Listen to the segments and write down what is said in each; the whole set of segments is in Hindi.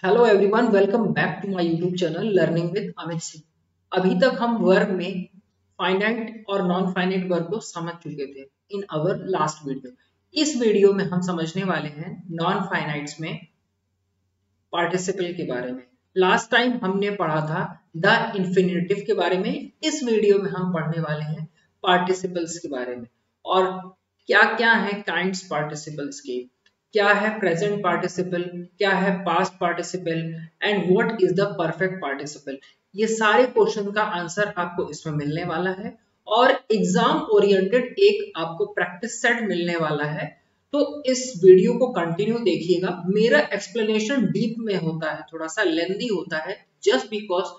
Hello everyone, welcome back to my YouTube channel learning with Amit Singh. अभी तक हम वर्ब में फाइनाइट और नॉन फाइनाइट वर्ब को समझ चुके थे इन अवर लास्ट वीडियो। इस वीडियो में हम समझने वाले हैं नॉन फाइनाइट्स में पार्टिसिपल के बारे में। लास्ट टाइम हमने पढ़ा था द इंफिनिटिव के बारे में। इस वीडियो में हम पढ़ने वाले हैं पार्टिसिपल्स के बारे में और क्या क्या है काइंड्स पार्टिसिपल्स के, क्या है प्रेजेंट पार्टिसिपल, क्या है past participle and what is the perfect participle. ये सारे क्वेश्चन का आंसर आपको इसमें मिलने वाला है और एग्जाम ओरिएंटेड एक आपको प्रैक्टिस सेट मिलने वाला है। तो इस वीडियो को कंटिन्यू देखिएगा। मेरा एक्सप्लेनेशन डीप में होता है, थोड़ा सा लेंदी होता है, just because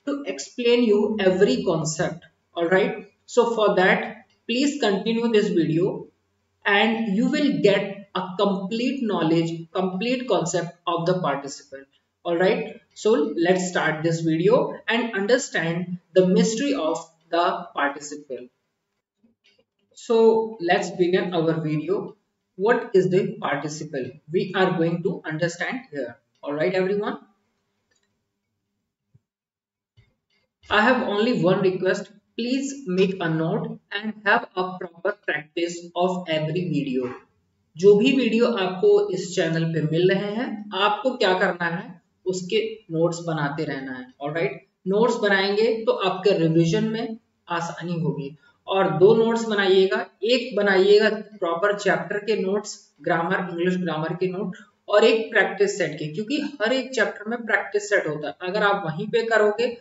to explain you every concept. Alright, so for that please continue this video and you will get a complete knowledge, complete concept of the participle. All right, so let's start this video and understand the mystery of the participle. So let's begin our video. What is the participle? We are going to understand here. All right, everyone. I have only one request. Please make a note and have a proper practice of every video. जो भी वीडियो आपको इस चैनल पे मिल रहे हैं, आपको क्या करना है, उसके नोट्स बनाते रहना है। ऑलराइट, नोट्स बनाएंगे तो आपके रिवीजन में आसानी होगी। और दो नोट्स बनाइएगा, एक बनाइएगा प्रॉपर चैप्टर के नोट्स, ग्रामर, इंग्लिश ग्रामर के नोट, और एक प्रैक्टिस सेट के, क्योंकि हर एक चैप्टर में प्रैक्टिस सेट होता है। अगर आप वहीं पे करोगे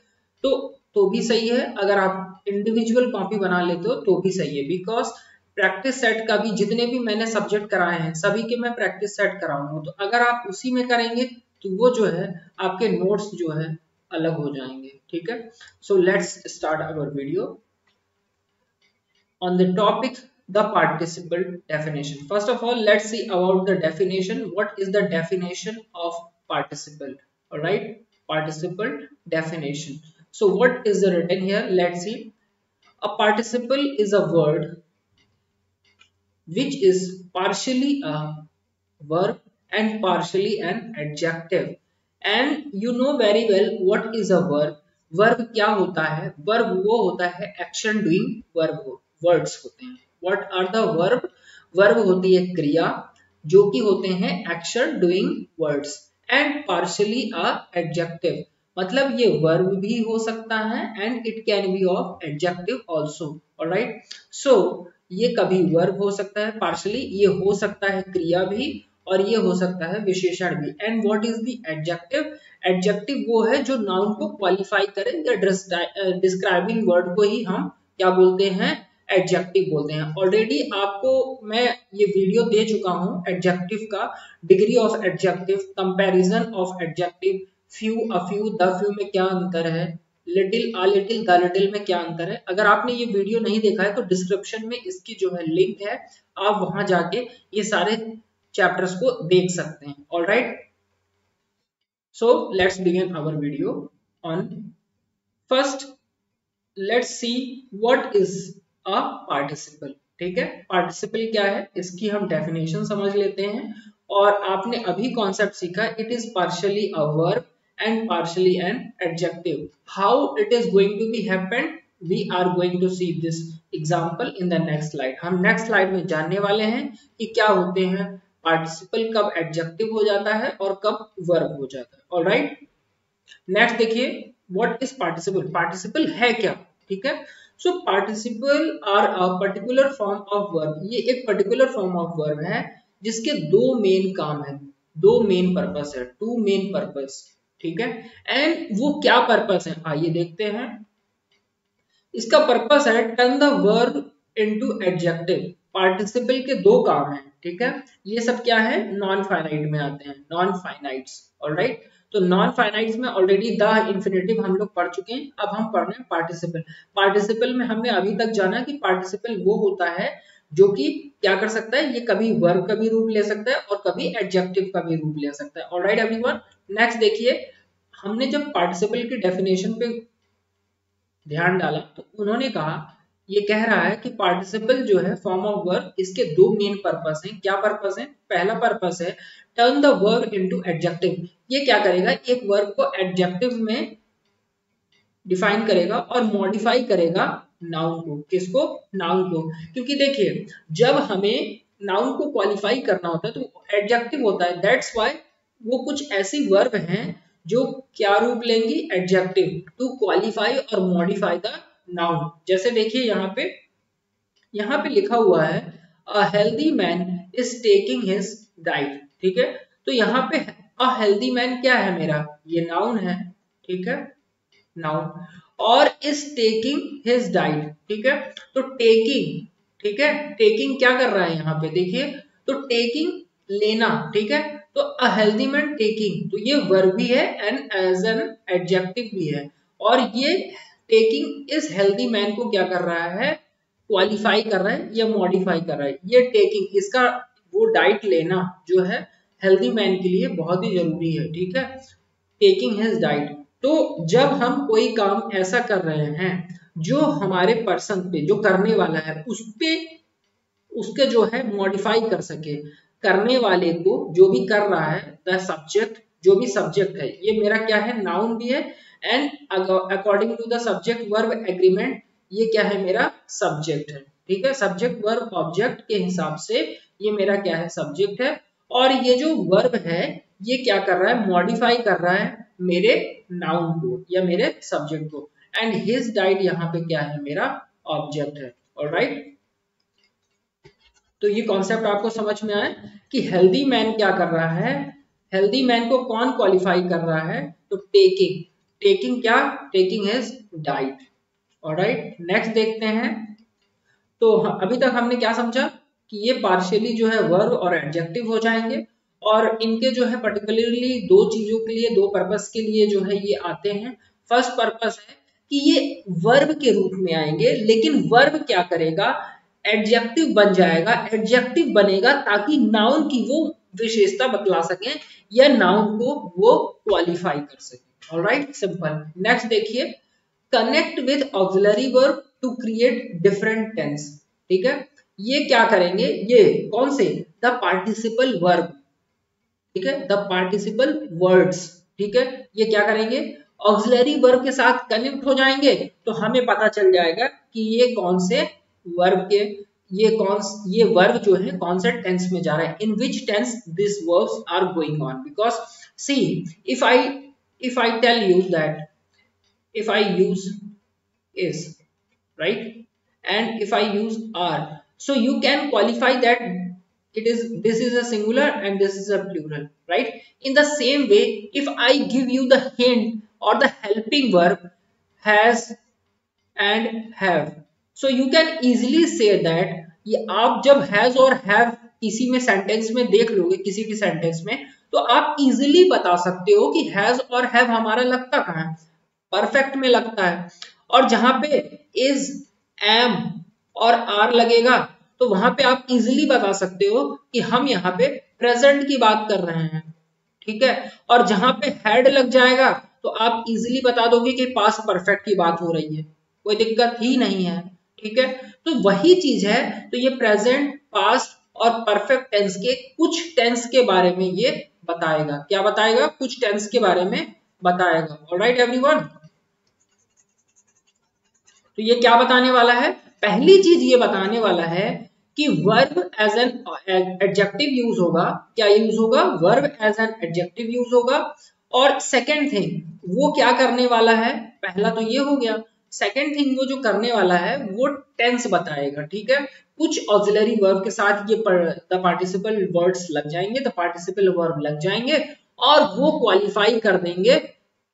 तो भी सही है, अगर आप इंडिविजुअल कॉपी बना लेते हो तो भी सही है। बिकॉज प्रैक्टिस सेट का भी जितने भी मैंने सब्जेक्ट कराए हैं सभी के मैं प्रैक्टिस सेट कराऊंगा, तो अगर आप उसी में करेंगे तो वो जो है आपके नोट्स जो है अलग हो जाएंगे। ठीक है, so let's start our video on the topic the participle definition. First of all, let's see about the definition. What is the definition of participle? All right, participle definition. So what is the written here? Let's see. A participle is a word which is partially a verb and partially an adjective. And you know very well what is a verb. Verb क्या होता है? वर्ब वो होता है एक्शन डूइंग वर्ड्स होते हैं। What are the verb? Verb होती है क्रिया जो कि होते हैं action doing words. And partially a adjective, मतलब ये वर्ब भी हो सकता है and it can be of adjective also. Alright, so ये कभी वर्ब हो सकता है पार्शियली, ये हो सकता है क्रिया भी, और ये हो सकता है विशेषण भी। And what is the adjective? Adjective वो है जो नाउन को क्वालिफाई करे या डिस्क्राइबिंग वर्ड को ही हम क्या बोलते हैं? एडजेक्टिव बोलते हैं। ऑलरेडी आपको मैं ये वीडियो दे चुका हूं एडजेक्टिव का, degree of adjective, comparison of adjective, few, a few, the few में क्या अंतर है, little, a little, the little में क्या अंतर है। अगर आपने ये वीडियो नहीं देखा है तो डिस्क्रिप्शन में इसकी जो है लिंक है, आप वहां जाके ये सारे चैप्टर्स को देख सकते हैं। Alright, so let's begin our video on first. Let's see what is a participle. ठीक है, पार्टिसिपल क्या है इसकी हम डेफिनेशन समझ लेते हैं। और आपने अभी कॉन्सेप्ट सीखा, it is partially a verb and partially an adjective. How it is going to be happen? We are going to see this example in the next slide. हम next slide में जानने वाले हैं कि क्या होते हैं पार्टिसिपल, कब एडजेक्टिव हो जाता है और कब वर्ब हो जाता है। ऑलराइट, नेक्स्ट देखिए, व्हाट इज पार्टिसिपल? पार्टिसिपल है क्या? ठीक है, so participle are a particular form of verb. ये एक पर्टिकुलर फॉर्म ऑफ वर्ब है जिसके दो मेन काम है, दो मेन पर्पस है, टू मेन पर्पस। ठीक है, एंड वो क्या पर्पस है आइए देखते हैं। इसका पर्पस है turn the verb into adjective. Participle के दो काम हैं। ठीक है, ये सब क्या है? नॉन फाइनाइट में आते हैं, नॉन फाइनाइट्स। ऑलराइट, तो नॉन फाइनाइट्स में ऑलरेडी द इंफिनिटिव हम लोग पढ़ चुके हैं, अब हम पढ़ रहे हैं पार्टिसिपल। पार्टिसिपल में हमने अभी तक जाना कि पार्टिसिपल वो होता है जो कि क्या कर सकता है, ये कभी वर्ब का भी रूप ले सकता है और कभी एडजेक्टिव का भी रूप ले सकता है। ऑलराइट एवरीवन, नेक्स्ट देखिए, हमने जब पार्टिसिपल की डेफिनेशन पे ध्यान डाला तो उन्होंने कहा, ये कह रहा है कि पार्टिसिपल जो है फॉर्म ऑफ वर्ब, इसके दो मेन पर्पस हैं। क्या पर्पस है? पहला पर्पस है turn the verb into adjective, ये क्या करेगा, एक वर्ब को एडजेक्टिव में डिफाइन करेगा और मॉडिफाई करेगा नाउन को। किसको? नाउन को। क्योंकि देखिए जब हमें नाउन को क्वालिफाई करना होता है तो एडजेक्टिव होता है, दैट्स व्हाई वो कुछ ऐसी वर्ब हैं जो क्या रूप लेंगी, एडजेक्टिव, टू क्वालिफाई और मॉडिफाई द नाउन। जैसे देखिए यहाँ पे लिखा हुआ है a healthy man is taking his diet, ठीक है। तो यहाँ पे अ हेल्दी मैन क्या है मेरा, ये नाउन है, ठीक है, नाउन, और इज टेकिंग हिज डाइट, ठीक है। तो टेकिंग, ठीक है, टेकिंग क्या कर रहा है यहाँ पे देखिए, तो टेकिंग लेना, ठीक है। तो अ हेल्दी मैन टेकिंग, तो ये वर्ब भी है एंड एज एन एडजेक्टिव भी है, और ये टेकिंग इस हेल्दी मैन को क्या कर रहा है, क्वालिफाई कर रहा है या मॉडिफाई कर रहा है। ये टेकिंग, इसका वो डाइट लेना जो है हेल्दी मैन के लिए बहुत ही जरूरी है, ठीक है, टेकिंग हिज डाइट। तो जब हम कोई काम ऐसा कर रहे हैं जो हमारे पर्सन पे, जो करने वाला है उस पे, उसके जो है मॉडिफाई कर सके, करने वाले को जो भी कर रहा है, द सब्जेक्ट, जो भी सब्जेक्ट है, ये मेरा क्या है, नाउन भी है, and according to the subject verb agreement, ये क्या है, मेरा सब्जेक्ट है, ठीक है। सब्जेक्ट वर्ब ऑब्जेक्ट के हिसाब से ये मेरा क्या है, सब्जेक्ट है। और ये जो वर्ब है ये क्या कर रहा है, मॉडिफाई कर रहा है मेरे नाउन को या मेरे सब्जेक्ट को, एंड हिज डाइट यहाँ पे क्या है, मेरा ऑब्जेक्ट है। ऑलराइट, तो ये कॉन्सेप्ट आपको समझ में आया कि हेल्दी मैन क्या कर रहा है, हेल्दी मैन को कौन क्वालिफाई कर रहा है, तो टेकिंग, टेकिंग क्या, taking his diet. Alright, next देखते हैं। तो अभी तक हमने क्या समझा कि ये पार्शियली जो है वर्ब और एडजेक्टिव हो जाएंगे, और इनके जो है पर्टिकुलरली दो चीजों के लिए, दो पर्पस के लिए जो है ये आते हैं। फर्स्ट पर्पस है कि ये वर्ब के रूप में आएंगे, लेकिन वर्ब क्या करेगा, एडजेक्टिव बन जाएगा, एडजेक्टिव बनेगा ताकि नाउन की वो विशेषता बतला सके या नाउन को वो क्वालिफाई कर सके। Alright, simple. नेक्स्ट देखिए, connect with auxiliary verb to create different tense, ठीक है। ये क्या करेंगे, ये कौन से, द पार्टिसिपल वर्ब, ठीक है, द पार्टिसिपल वर्ड्स, ठीक है, ये क्या करेंगे, ऑक्सिलरी वर्ब के साथ कनेक्ट हो जाएंगे, तो हमें पता चल जाएगा कि ये कौन से वर्ब के, ये वर्ब जो है कौन से टेंस में जा रहा है, in which tense this verbs are going on. Because see, if I tell you that if I use is, right, and if I use are, so you can qualify that this is a singular and this is a plural, right? In the same way, if I give you the hint or the helping verb has and have, so you can easily say that, ये आप जब has और have किसी में सेंटेंस में देख लोगे, किसी भी सेंटेंस में, तो आप इजीली बता सकते हो कि has और have हमारा लगता कहाँ है, परफेक्ट में लगता है। और जहां पे is, am और आर लगेगा, तो वहां पे आप इजीली बता सकते हो कि हम यहाँ पे प्रेजेंट की बात कर रहे हैं, ठीक है। और जहां पे हैड लग जाएगा तो आप इजीली बता दोगे कि पास्ट परफेक्ट की बात हो रही है, कोई दिक्कत ही नहीं है, ठीक है। तो वही चीज है, तो ये प्रेजेंट, पास्ट और परफेक्ट टेंस के कुछ टेंस के बारे में ये बताएगा। क्या बताएगा, कुछ टेंस के बारे में बताएगा। ऑलराइट एवरीवन, तो ये क्या बताने वाला है, पहली चीज ये बताने वाला है कि verb as an adjective use होगा। क्या यूज होगा, verb as an adjective use होगा। और सेकेंड थिंग वो क्या करने वाला है, पहला तो ये हो गया, सेकेंड थिंग वो जो करने वाला है वो टेंस बताएगा, ठीक है। कुछ ऑक्सिलरी वर्ब के साथ ये द पार्टिसिपल वर्ड्स लग जाएंगे, द पार्टिसिपल वर्ब लग जाएंगे, और वो क्वालिफाई कर देंगे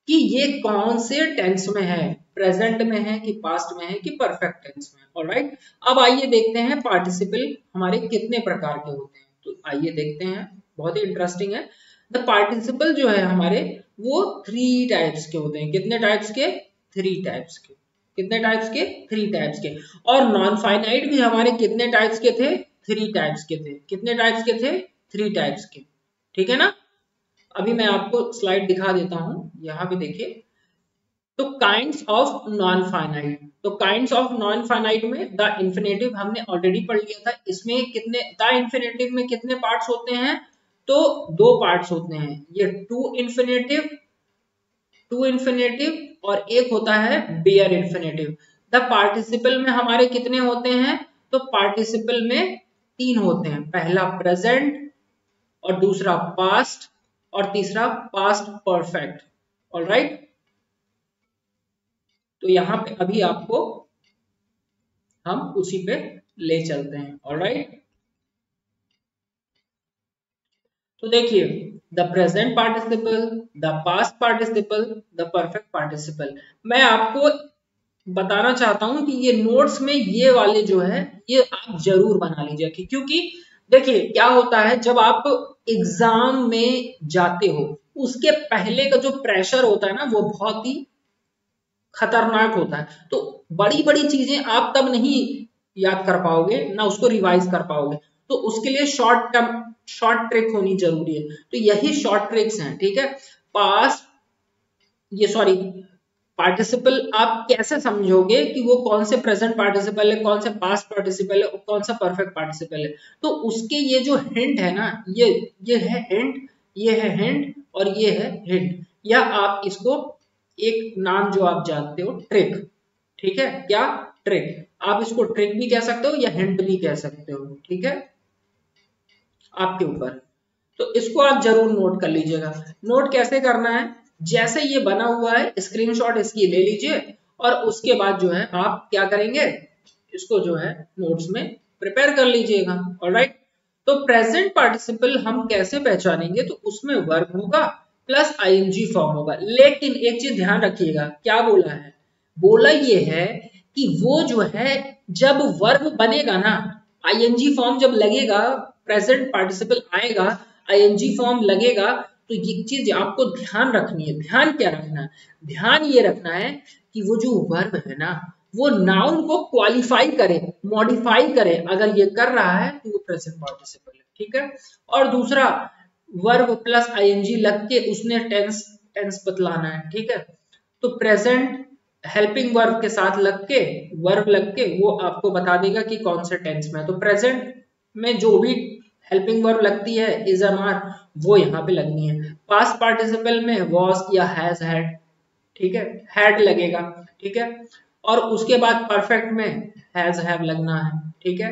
कि ये कौन से टेंस में है, प्रेजेंट में है कि पास्ट में है कि परफेक्ट टेंस में। ऑलराइट, अब आइए देखते हैं पार्टिसिपल हमारे कितने प्रकार के होते हैं। तो आइए देखते हैं, बहुत ही इंटरेस्टिंग है। द पार्टिसिपल जो है हमारे वो 3 टाइप्स के होते हैं। कितने टाइप्स के, 3 टाइप्स के। कितने टाइप्स के, 3 टाइप्स के। और नॉन फाइनाइट भी हमारे कितने टाइप्स के थे, 3 टाइप्स के थे। कितने टाइप्स के थे, 3 टाइप्स के, ठीक है ना। अभी मैं आपको स्लाइड दिखा देता हूं, यहाँ पे देखिए। तो काइंड्स ऑफ नॉन फाइनाइट, तो काइंड्स ऑफ नॉन फाइनाइट में द इंफिनिटिव हमने ऑलरेडी पढ़ लिया था। इसमें कितने, द इंफिनिटिव में कितने पार्ट्स होते हैं, तो दो पार्ट्स होते हैं, ये टू इन्फिनेटिव और एक होता है बेयर इन्फिनेटिव। द पार्टिसिपल में हमारे कितने होते हैं, तो पार्टिसिपल में तीन होते हैं, पहला प्रेजेंट और दूसरा पास्ट और तीसरा पास्ट परफेक्ट। ऑलराइट, तो यहां पे अभी आपको हम उसी पे ले चलते हैं। ऑलराइट, तो देखिए, the present participle, the past participle, the perfect participle. मैं आपको बताना चाहता हूं कि ये नोट्स में ये वाले जो है ये आप जरूर बना लीजिए, क्योंकि देखिए क्या होता है जब आप एग्जाम में जाते हो उसके पहले का जो प्रेशर होता है ना वो बहुत ही खतरनाक होता है। तो बड़ी बड़ी चीजें आप तब नहीं याद कर पाओगे, ना उसको रिवाइज कर पाओगे। तो उसके लिए शॉर्ट ट्रिक होनी जरूरी है। तो यही शॉर्ट ट्रिक्स हैं, ठीक है। पास्ट, ये सॉरी, पार्टिसिपल आप कैसे समझोगे कि वो कौन से प्रेजेंट पार्टिसिपल है, कौन से पास्ट पार्टिसिपल है और कौन सा परफेक्ट पार्टिसिपल है। तो उसके ये जो हिंट है ना, ये है हिंट, ये है हिंट और ये है हिंट, या आप इसको एक नाम जो आप जानते हो ट्रिक, ठीक है, क्या ट्रिक, आप इसको ट्रिक भी कह सकते हो या हिंट भी कह सकते हो, ठीक है, आपके ऊपर। तो इसको आप जरूर नोट कर लीजिएगा। नोट कैसे करना है, जैसे ये बना हुआ है स्क्रीनशॉट इसकी ले लीजिए और उसके बाद जो है आप क्या करेंगे, इसको जो है नोट्स में प्रिपेयर कर लीजिएगा। ऑलराइट, तो प्रेजेंट पार्टिसिपल हम कैसे पहचानेंगे, तो उसमें वर्ब होगा प्लस आईएनजी फॉर्म होगा। लेकिन एक चीज ध्यान रखिएगा, क्या बोला है, बोला ये है कि वो जो है जब वर्ब बनेगा ना, आईएनजी फॉर्म जब लगेगा, प्रेजेंट पार्टिसिपल आएगा, आईएनजी फॉर्म लगेगा, तो ये चीज आपको ध्यान रखनी है। ध्यान क्या रखना है, ध्यान ये रखना है कि वो जो वर्ब है ना वो नाउन को क्वालिफाई करे, मॉडिफाई करे। अगर ये कर रहा है तो वो प्रेजेंट पार्टिसिपल है, ठीक है। और दूसरा, वर्ब प्लस आईएनजी लग के उसने टेंस बतलाना है, ठीक है। तो प्रेजेंट हेल्पिंग वर्ब के साथ लग के, वर्ब लग के वो आपको बता देगा कि कौन से टेंस में है। तो प्रेजेंट में जो भी हेल्पिंग वर्ब लगती है इज एम आर, वो यहाँ पे लगनी है। पास्ट पार्टिसिपल में वॉज या हैज हैड, ठीक है, हैड लगेगा, ठीक है। और उसके बाद परफेक्ट में हैज हैव लगना है, ठीक है।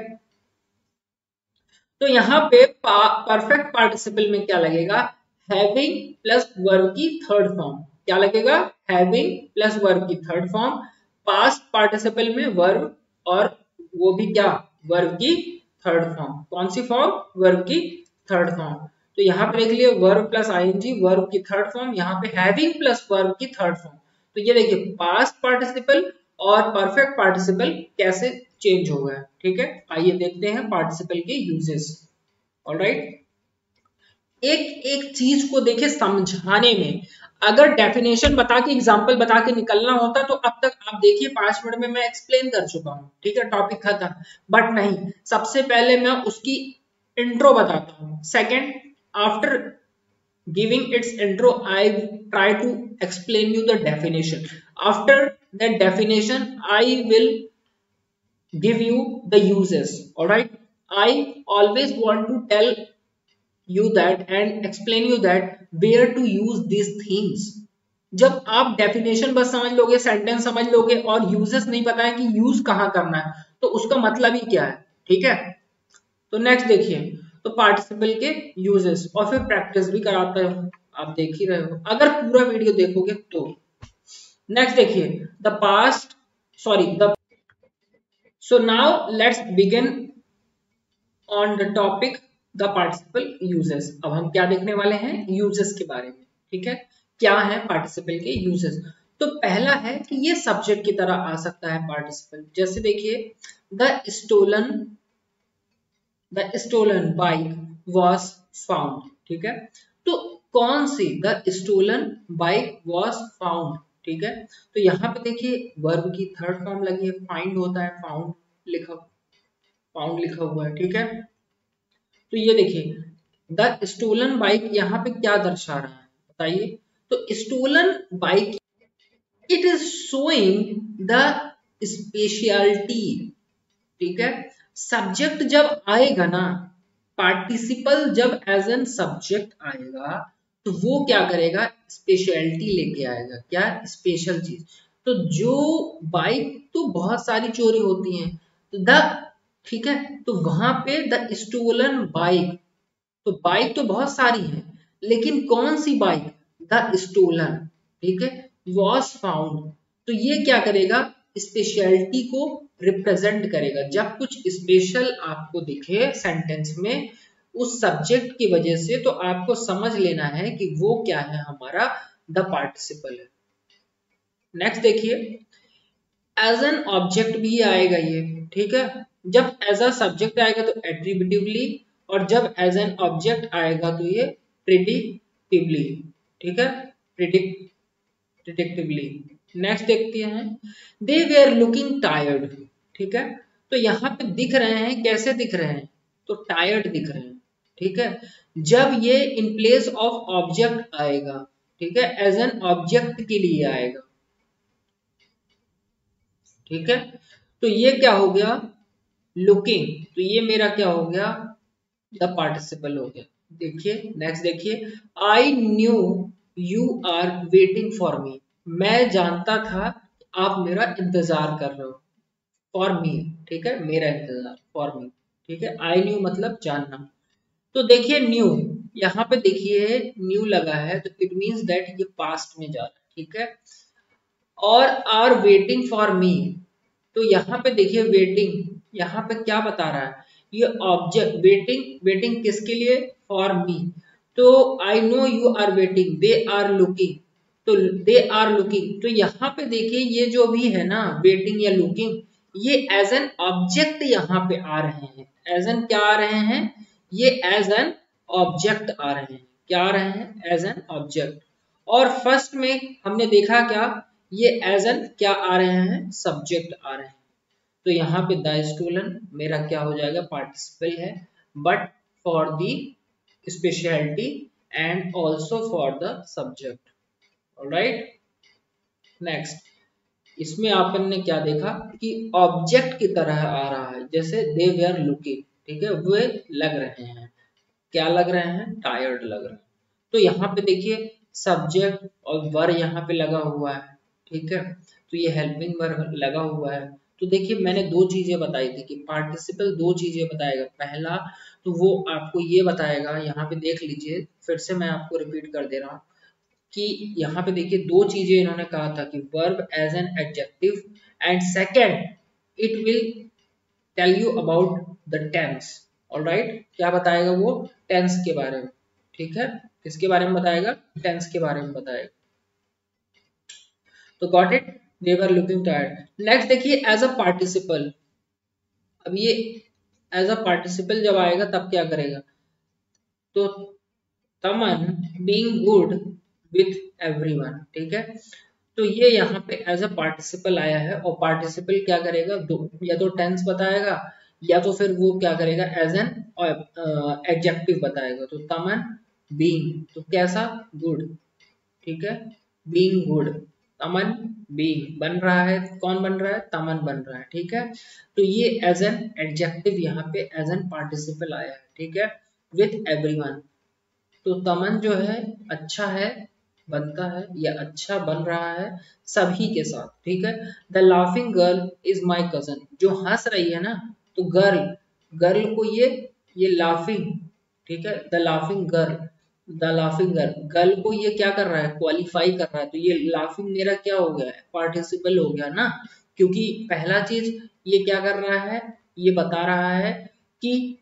तो यहाँ पे परफेक्ट पार्टिसिपल में क्या लगेगा, हैविंग प्लस वर्ब की थर्ड फॉर्म, क्या लगेगा, हैविंग प्लस वर्ब की थर्ड फॉर्म। पास्ट पार्टिसिपल में वर्ब और वो भी क्या, वर्ब की थर्ड फॉर्म। कौन सी फॉर्म, वर्ब की थर्ड फॉर्म। तो यहाँ पे देख लिए वर्ब प्लस आईएनजी वर्ब की थर्ड फॉर्म, यहाँ पे हैविंग प्लस वर्ब की थर्ड फॉर्म। तो ये देखिए पास्ट पार्टिसिपल और परफेक्ट पार्टिसिपल कैसे चेंज हो गया, ठीक है। आइए देखते हैं पार्टिसिपल के यूजेस। ऑलराइट, एक एक चीज को देखे समझाने में, अगर डेफिनेशन बता के एग्जांपल बता के निकलना होता तो अब तक आप देखिए 5 मिनट में मैं एक्सप्लेन कर चुका हूं, ठीक है, टॉपिक खत्म। बट नहीं, सबसे पहले मैं उसकी इंट्रो बताता हूं। Second, after giving its intro I try to explain you the definition. After that definition I will give you the uses. All right, I always want to tell you that and explain you that where to use these things. जब आप डेफिनेशन बस समझ लोगे, सेंटेंस समझ लोगे और यूजेस नहीं पता है कि यूज कहां करना है, तो उसका मतलब ही क्या है, ठीक है। तो नेक्स्ट देखिए, तो पार्टिसिपल के यूजेस और फिर प्रैक्टिस भी कराता है, आप देख ही रहे हो अगर पूरा वीडियो देखोगे तो। नेक्स्ट देखिए, the past, sorry the, so now let's begin on the topic the participle uses। अब हम क्या देखने वाले हैं, uses के बारे में, ठीक है। क्या है पार्टिसिपल के uses, तो पहला है कि ये सब्जेक्ट की तरह आ सकता है पार्टिसिपल। जैसे देखिए, the stolen bike was found, ठीक है। तो कौन सी, the stolen bike was found, ठीक है। तो यहाँ पे देखिए वर्ब की थर्ड फॉर्म लगी है, फाइंड होता है, फाउंड लिखा हुआ है, ठीक है। तो ये देखिए द स्टोलन बाइक यहाँ पे क्या दर्शा रहा है बताइए, तो stolen bike, it is showing the speciality, ठीक है। सब्जेक्ट जब आएगा ना पार्टिसिपल जब एज एन सब्जेक्ट आएगा तो वो क्या करेगा, स्पेशलिटी लेके आएगा। क्या, स्पेशल चीज। तो जो बाइक तो बहुत सारी चोरी होती हैं, तो द, ठीक है, तो वहां पे द स्टोलन बाइक, तो बाइक तो बहुत सारी है, लेकिन कौन सी बाइक, द स्टोलन, ठीक है, वॉज फाउंड। तो ये क्या करेगा, स्पेशलिटी को रिप्रेजेंट करेगा। जब कुछ स्पेशल आपको दिखे सेंटेंस में उस सब्जेक्ट की वजह से, तो आपको समझ लेना है कि वो क्या है, हमारा द पार्टिसिपल है। नेक्स्ट देखिए, एज एन ऑब्जेक्ट भी आएगा ये, ठीक है। जब एज अ सब्जेक्ट आएगा तो एट्रीब्यूटिवली, और जब एज एन ऑब्जेक्ट आएगा तो ये प्रिडिक्टिवली, ठीक है, प्रिडिक्टिवली। नेक्स्ट देखते हैं, दे वेयर लुकिंग टायर्ड, ठीक है। तो यहाँ पे दिख रहे हैं, कैसे दिख रहे हैं, तो टायर्ड दिख रहे हैं, ठीक है। जब ये इन प्लेस ऑफ ऑब्जेक्ट आएगा, ठीक है, एज एन ऑब्जेक्ट के लिए आएगा, ठीक है, तो ये क्या हो गया, लुकिंग, तो ये मेरा क्या हो गया, द पार्टिसिपल हो गया। देखिए नेक्स्ट देखिए, I knew you are waiting for me, मैं जानता था आप मेरा इंतजार कर रहे हो, फॉर मी, ठीक है, मेरा इंतजार, फॉर मी, ठीक है। आई न्यू मतलब जानना। तो देखिए न्यू, यहाँ पे देखिए न्यू लगा है, तो इट मीन्स दैट ये पास्ट में जा रहा है, ठीक है। और आर वेटिंग फॉर मी, तो यहाँ पे देखिए वेटिंग, यहाँ पे क्या बता रहा है, ये ऑब्जेक्ट, वेटिंग, वेटिंग किसके लिए, फॉर मी। तो I know you are waiting, they are looking, तो दे आर लुकिंग, तो यहाँ पे देखिए ये जो भी है ना, वेटिंग या लुकिंग, ये एज एन ऑब्जेक्ट यहाँ पे आ रहे हैं। एज एन क्या आ रहे हैं, ये एज एन ऑब्जेक्ट आ रहे हैं। क्या आ रहे हैं, एज एन ऑब्जेक्ट। और फर्स्ट में हमने देखा क्या, ये एज एन क्या आ रहे हैं, सब्जेक्ट आ रहे हैं। तो यहाँ पे द स्टूलन मेरा क्या हो जाएगा, पार्टिसिपल है, but for the speciality and also for the subject. Alright, next, इसमें आपन ने क्या देखा कि ऑब्जेक्ट की तरह आ रहा है, जैसे दे वेयर लुकिंग, ठीक है, वे लग रहे हैं, क्या लग रहे हैं, टायर्ड लग रहे हैं। तो यहाँ पे देखिए सब्जेक्ट और वर्ब यहाँ पे लगा हुआ है, ठीक है, तो ये हेल्पिंग वर्ब लगा हुआ है। तो देखिए मैंने दो चीजें बताई थी कि पार्टिसिपल दो चीजें बताएगा। पहला तो वो आपको ये बताएगा, यहाँ पे देख लीजिए, फिर से मैं आपको रिपीट कर दे रहा हूँ कि यहाँ पे देखिए दो चीजें इन्होंने कहा था कि verb as an adjective, and second it will tell you about the tense. Alright, क्या बताएगा वो, टेंस के बारे में, ठीक है, किसके बारे में बताएगा, टेंस के बारे में बताएगा। तो got it, they were looking tired. Next देखिए एज अ पार्टिसिपल, अब ये एज अ पार्टिसिपल जब आएगा तब क्या करेगा, तो तमन बीइंग गुड विथ एवरीवन, ठीक है। तो ये यहाँ पे एज अ पार्टिसिपल आया है, और पार्टिसिपल क्या करेगा, दो या तो टेंस बताएगा या तो फिर वो क्या करेगा, एज एन एडजेक्टिव बताएगा। तो तमन बीइंग, तो कैसा, गुड, ठीक है, बीइंग गुड, तमन बीइंग बन रहा है, कौन बन रहा है, तमन बन रहा है, ठीक है। तो ये एज एन एडजेक्टिव यहाँ पे एज एन पार्टिसिपल आया है, ठीक है, विथ एवरीवन। तो तमन जो है अच्छा है, बनता है या अच्छा बन रहा है सभी के साथ, ठीक है। The laughing girl is my cousin, जो हंस रही है ना, तो गर्ल, गर्ल को ये लाफिंग, ठीक है, the laughing girl, the laughing girl, girl को ये क्या कर रहा है, क्वालिफाई कर रहा है। तो ये लाफिंग मेरा क्या हो गया है, पार्टिसिपल हो गया ना, क्योंकि पहला चीज ये क्या कर रहा है, ये बता रहा है कि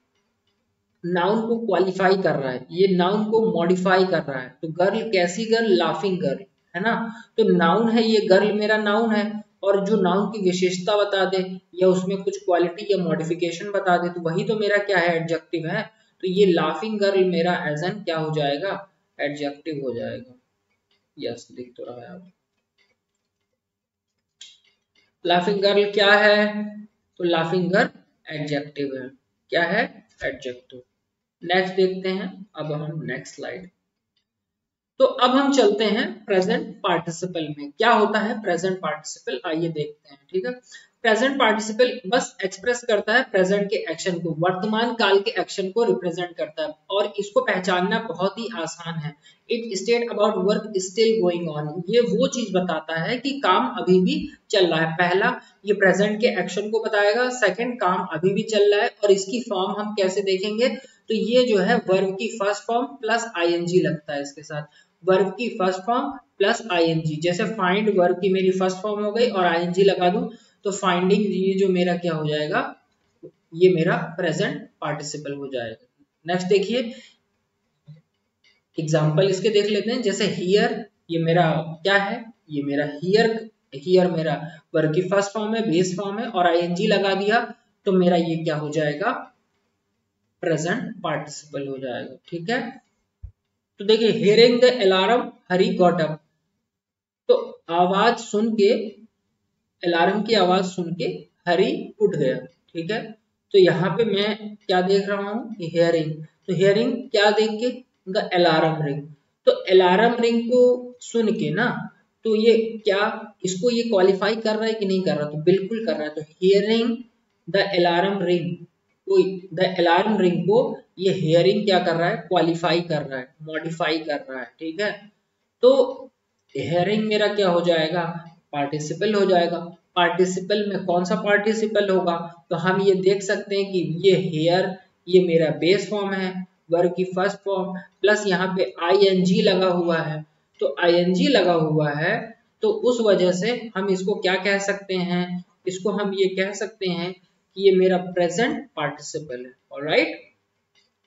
नाउन को क्वालिफाई कर रहा है, ये नाउन को मॉडिफाई कर रहा है। तो गर्ल कैसी गर्ल, लाफिंग गर्ल, है ना। तो नाउन है ये, गर्ल मेरा नाउन है, और जो नाउन की विशेषता बता दे या उसमें कुछ क्वालिटी या मॉडिफिकेशन बता दे, तो वही तो मेरा क्या है, एडजेक्टिव है। तो ये लाफिंग गर्ल मेरा एज एन क्या हो जाएगा, एडजेक्टिव हो जाएगा। यस, दिख तो रहा है आप, लाफिंग गर्ल क्या है, तो लाफिंग गर्ल एडजेक्टिव है, क्या है, एडजेक्टिव। नेक्स्ट देखते हैं, अब हम नेक्स्ट स्लाइड। तो अब हम चलते हैं प्रेजेंट पार्टिसिपल में, क्या होता है प्रेजेंट पार्टिसिपल, आइए देखते हैं, ठीक है। प्रेजेंट पार्टिसिपल बस एक्सप्रेस करता है प्रेजेंट के एक्शन को, वर्तमान काल के एक्शन को रिप्रेजेंट करता है और इसको पहचानना बहुत ही आसान है। It state about work still going on, ये वो चीज बताता है कि काम अभी भी चल रहा है। पहला ये प्रेजेंट के एक्शन को बताएगा, सेकंड काम अभी भी चल रहा है। और इसकी फॉर्म हम कैसे देखेंगे, तो ये जो है वर्ब की फर्स्ट फॉर्म प्लस आईएनजी लगता है इसके साथ, वर्ब की फर्स्ट फॉर्म प्लस आईएनजी। जैसे फाइंड वर्ब की मेरी फर्स्ट फॉर्म हो गई और आईएनजी लगा दूं तो फाइंडिंग ये जो मेरा क्या हो जाएगा, ये मेरा प्रेजेंट पार्टिसिपल हो जाएगा। नेक्स्ट देखिए एग्जाम्पल इसके देख लेते हैं। जैसे हियर, ये मेरा क्या है, ये मेरा हियर, हियर मेरा वर्ब की फर्स्ट फॉर्म है, बेस फॉर्म है और आईएनजी लगा दिया तो मेरा ये क्या हो जाएगा, प्रेजेंट पार्टिसिपल हो जाएगा। ठीक है, तो देखिए hearing the alarm Hari got up, तो आवाज सुन के, अलार्म की आवाज सुन के हरी उठ गया। ठीक है, तो यहाँ पे मैं क्या देख रहा हूँ, हियरिंग, तो हियरिंग क्या देख के, द अलार्म रिंग, तो अलार्म रिंग को सुन के ना, तो ये क्या इसको ये क्वालिफाई कर रहा है कि नहीं कर रहा, तो बिल्कुल कर रहा है। तो हियरिंग द अलार्म रिंग, तो द अलार्म रिंग को ये हियरिंग क्या कर रहा है, क्वालिफाई कर रहा है, मॉडिफाई कर रहा है। ठीक है, तो हियरिंग मेरा क्या हो जाएगा, पार्टिसिपल हो जाएगा। पार्टिसिपल में कौन सा पार्टिसिपल होगा, तो हम ये देख सकते हैं कि ये हेयर, ये मेरा बेस फॉर्म है, वर्ब की फर्स्ट फॉर्म प्लस यहाँ पे आईएनजी लगा हुआ है। तो आईएनजी लगा हुआ है तो उस वजह से हम इसको क्या कह सकते हैं, इसको हम ये कह सकते हैं कि ये मेरा प्रेजेंट पार्टिसिपल है। ऑलराइट,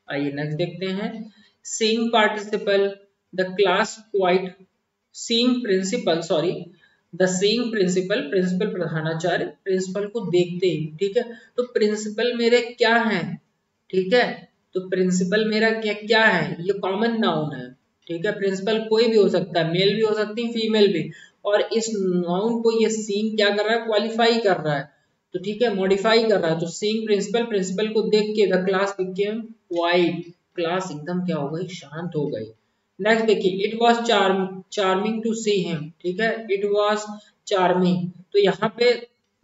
आइए नेक्स्ट देखते हैं। Seeing participle, the class quiet, seeing principal, sorry the seeing principal, principal प्रधानाचार्य प्रिंसिपल को देखते ही। ठीक है, तो प्रिंसिपल मेरे क्या हैं, ठीक है, तो प्रिंसिपल मेरा क्या क्या है, ये कॉमन नाउन है। ठीक है, प्रिंसिपल कोई भी हो सकता है, मेल भी हो सकती है फीमेल भी, और इस नाउन को ये सीइंग क्या कर रहा है, क्वालिफाई कर रहा है, तो ठीक है मॉडिफाई कर रहा है। तो सीइंग प्रिंसिपल, प्रिंसिपल को देख के the class became quiet, class एकदम क्या हो गई, शांत हो गई। नेक्स्ट देखिए, it was charming to see him. ठीक है, इट वॉज चार्मिंग, तो यहाँ पे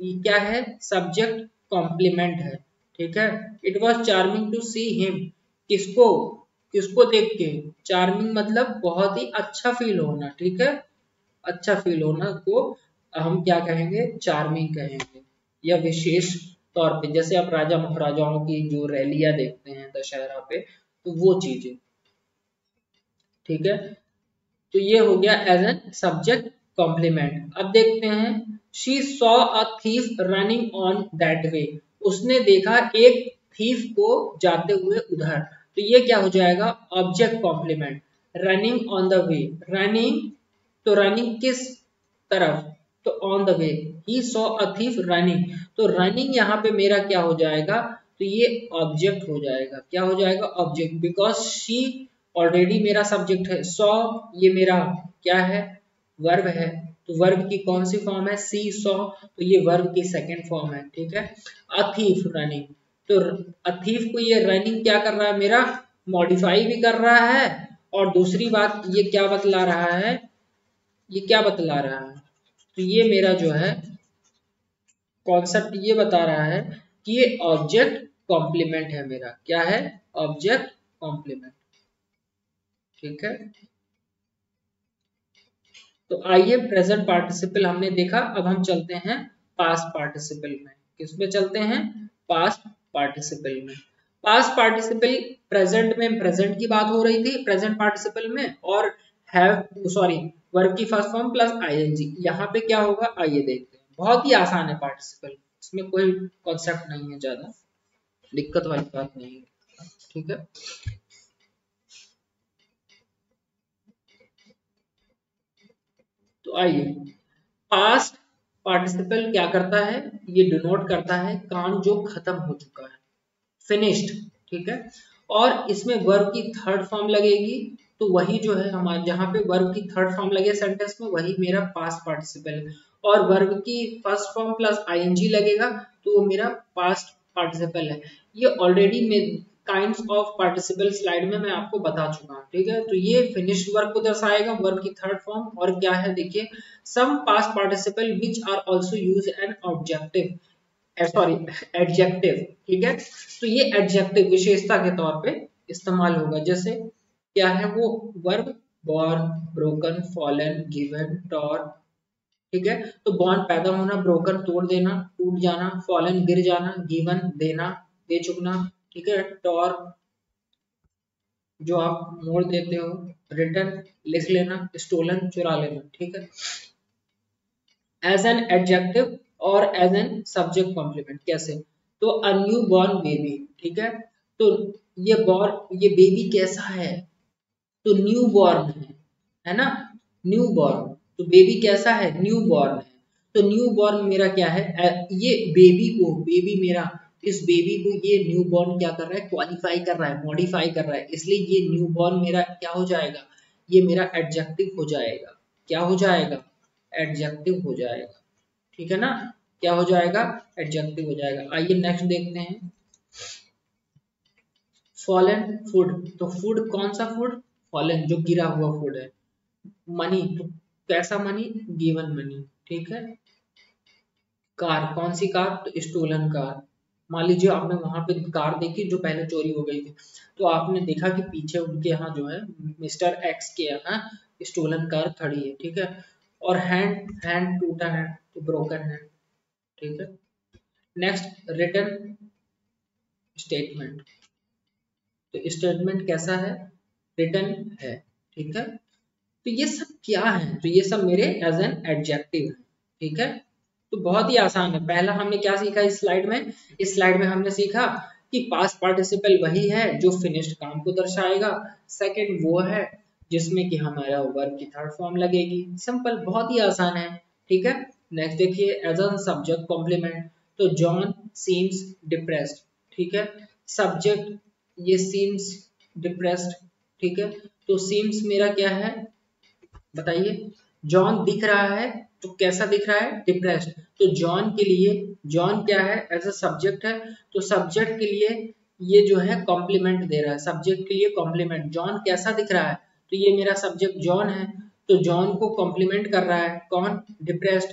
क्या है, सब्जेक्ट कॉम्प्लीमेंट है। ठीक है, it was charming to see him, किसको, किसको देख के, चार्मिंग मतलब बहुत ही अच्छा फील होना। ठीक है, अच्छा फील होना को हम क्या कहेंगे, चार्मिंग कहेंगे। या विशेष तौर पे जैसे आप राजा महाराजाओं की जो रैलियां देखते हैं दशहरा पे, तो वो चीजें। ठीक है, तो ये हो गया एज एन सब्जेक्ट कॉम्प्लीमेंट। अब देखते हैं, she saw a thief running on that way, उसने देखा एक थीफ को जाते हुए उधर, तो ये क्या हो जाएगा, object compliment. Running on the way, running, तो रनिंग किस तरफ, तो on the way, he saw a thief running, तो रनिंग यहाँ पे मेरा क्या हो जाएगा, तो ये ऑब्जेक्ट हो जाएगा, क्या हो जाएगा, ऑब्जेक्ट, बिकॉज शी ऑलरेडी मेरा सब्जेक्ट है, सॉ ये मेरा क्या है, वर्ब है, तो वर्ब की कौन सी फॉर्म है, सी सॉ, तो ये वर्ब की सेकंड फॉर्म है। ठीक है, अथीफ रनिंग, तो अथीफ को ये रनिंग क्या कर रहा है, मेरा मॉडिफाई भी कर रहा है, और दूसरी बात ये क्या बतला रहा है, ये क्या बतला रहा है, तो ये मेरा जो है कॉन्सेप्ट ये बता रहा है कि ये ऑब्जेक्ट कॉम्प्लीमेंट है मेरा, क्या है, ऑब्जेक्ट कॉम्प्लीमेंट। ठीक है, तो आइए प्रेजेंट पार्टिसिपल हमने देखा, अब हम चलते हैं पास्ट पार्टिसिपल में। किसमें चलते हैं, पास्ट पार्टिसिपल में। पास्ट पार्टिसिपल प्रेजेंट में, प्रेजेंट की बात हो रही थी प्रेजेंट पार्टिसिपल में, और हैव, सॉरी वर्ब की फर्स्ट फॉर्म प्लस आईएनजी, यहाँ पे क्या होगा, आइए देखते हैं। बहुत ही आसान है पार्टिसिपल, इसमें कोई कॉन्सेप्ट नहीं है, ज्यादा दिक्कत वाली बात नहीं है। ठीक है, तो आइए, पास्ट पार्टिसिपल क्या करता है, ये डिनोट करता है काम जो खत्म हो चुका है, फिनिश्ड। ठीक है, और इसमें वर्ब की थर्ड फॉर्म लगेगी, तो वही जो है हमारे, जहां पे वर्ब की थर्ड फॉर्म लगे सेंटेंस में, वही मेरा पास्ट पार्टिसिपल है। और वर्ब की फर्स्ट फॉर्म प्लस आईएनजी लगेगा तो वो मेरा पास्ट पार्टिसिपल है। ये already kinds of participle slide में मैं आपको बता चुका हूँ, ठीक है। तो ये फिनिश्ड वर्ब को दर्शाएगा, वर्ब की थर्ड फॉर्म। और क्या है देखिए, some past participle which are also used an objective, sorry adjective, ठीक है। तो ये एडजेक्टिव विशेषता के तौर पे इस्तेमाल होगा। जैसे क्या है वो verb, born, broken, fallen, given, torn, ठीक है। तो बॉर्न पैदा होना, ब्रोकन तोड़ देना, टूट जाना, फॉलन गिर जाना, गिवन देना, दे चुकना, ठीक है। टॉर जो आप मोड़ देते हो, रिटर्न लिख लेना, स्टोलन चुरा लेना, ठीक है। एज एन एडजेक्टिव और एज एन सब्जेक्ट कॉम्प्लीमेंट। कैसे? तो अ न्यू बॉर्न बेबी, ठीक है। तो ये बेबी कैसा है? तो न्यू बॉर्न है ना, न्यू बॉर्न। तो बेबी कैसा है? न्यू बॉर्न है। तो न्यू बॉर्न मेरा क्या है? ये बेबी मेरा, इस बेबी को ये न्यू बॉर्न क्या कर रहा है? क्वालिफाई कर रहा है, मॉडिफाई कर रहा है, इसलिए ये न्यू बॉर्न मेरा क्या हो जाएगा? ये मेरा एडजेक्टिव हो जाएगा। क्या हो जाएगा? एडजेक्टिव हो जाएगा, ठीक है ना। क्या हो जाएगा? एडजेक्टिव हो जाएगा। आइए नेक्स्ट देखते हैं, फॉलन फूड। तो फूड कौन सा फूड? फॉलन जो गिरा हुआ फूड है। मनी तो कैसा मनी? गिवन मनी, ठीक है। कार कौन सी कार? तो स्टोलन कार। मान लीजिए आपने वहां पे कार देखी जो पहले चोरी हो गई थी, तो आपने देखा कि पीछे उनके यहाँ जो है मिस्टर एक्स के यहाँ स्टोलन कार खड़ी है, ठीक है। और हैंड टूटा है तो ब्रोकन है, ठीक है। Next return statement. तो स्टेटमेंट कैसा है? रिटर्न है, ठीक है। तो ये सब क्या है? तो ये सब मेरे एज एन एडजेक्टिव है, ठीक है। तो बहुत ही आसान है। पहला हमने क्या सीखा इस स्लाइड में? इस स्लाइड में हमने सीखा कि पास्ट पार्टिसिपल वही है जो फिनिश्ड काम को दर्शाएगा। सेकंड वो है जिसमें कि हमारा वर्ब की थर्ड फॉर्म लगेगी। सिंपल, बहुत ही आसान है, ठीक है। नेक्स्ट देखिए, एज एन सब्जेक्ट कॉम्प्लीमेंट। तो जॉन सीम्स डिप्रेस्ड, ठीक है। सब्जेक्ट ये सीम्स डिप्रेस्ड, ठीक है। तो सीम्स मेरा क्या है बताइए? जॉन दिख रहा है, तो कैसा दिख रहा है? डिप्रेस्ड। तो जॉन के लिए, जॉन क्या है? एज अ सब्जेक्ट है। तो सब्जेक्ट के लिए ये जो है कॉम्प्लीमेंट दे रहा है, सब्जेक्ट के लिए कॉम्प्लीमेंट। जॉन कैसा दिख रहा है? तो ये मेरा सब्जेक्ट जॉन है, तो जॉन को कॉम्प्लीमेंट कर रहा है कौन? डिप्रेस्ड।